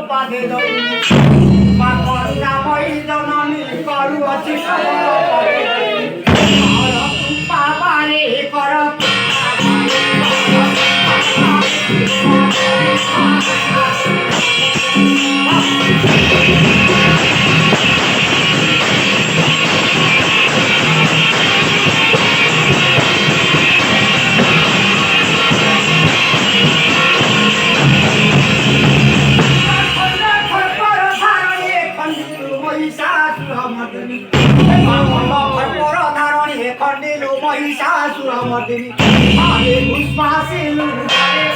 বাঁধে পাগল নামই জননী করুছি পাবারে কর খন্ডিলু মহিষাসুর মর্দিনী আরে পুষ্পাসিলু আরে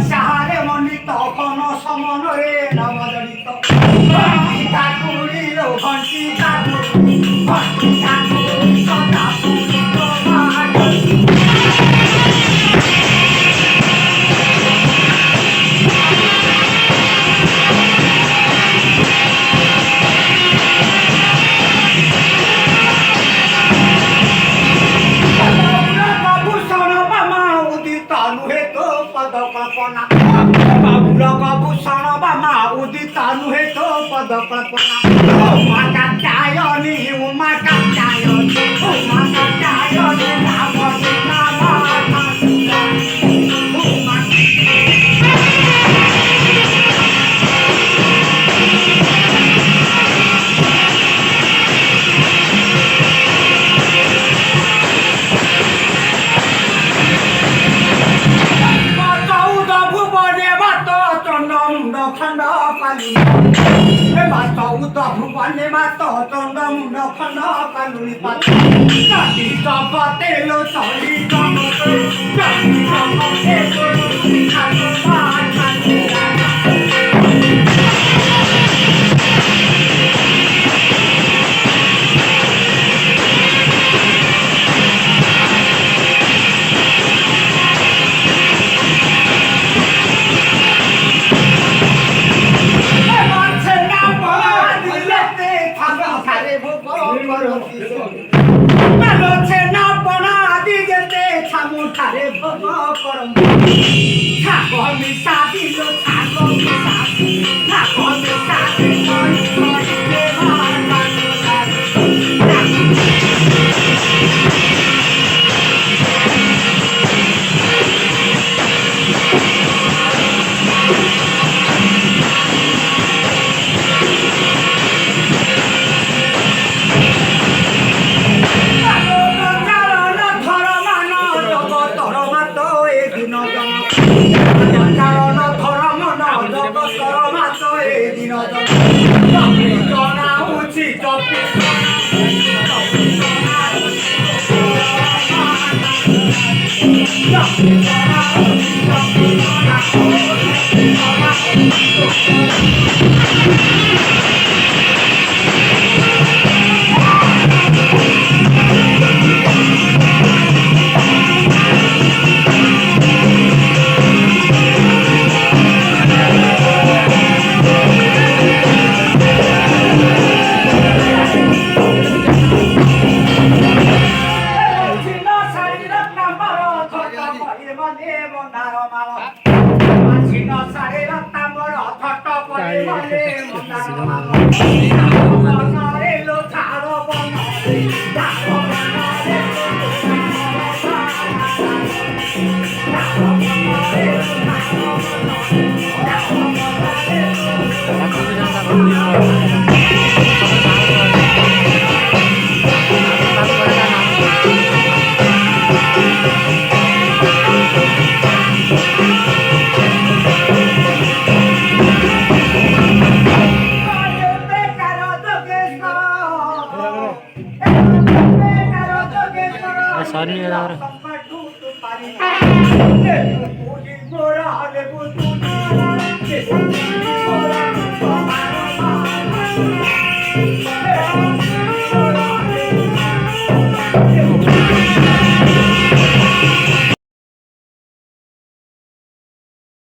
সাহারে মন্ডিত কোন সমনরে নবদলিত ঠাকুরিল ঘন্টি ঠাকুরি ঘন্টি ঠাকুরি সদা ভূষণ বামা উদিত নুহে তো পদ কল্পনা উমা কাত্যায়নী উমা কাত্যায়নী উমা কাত্যায়নী নাম খণ্ড কালু চৌদ ভুবনে মাত চন্দ মুন্ড খণ্ড কালুনি পাত জগতে লো চলি জগতে ছামুঠারে ভব করম ঠাকুর মিশা দিল ঠাকুর মিশা ঠাকুর মিশা দিল चालू आहे यावर. तुझी मोरा तुझी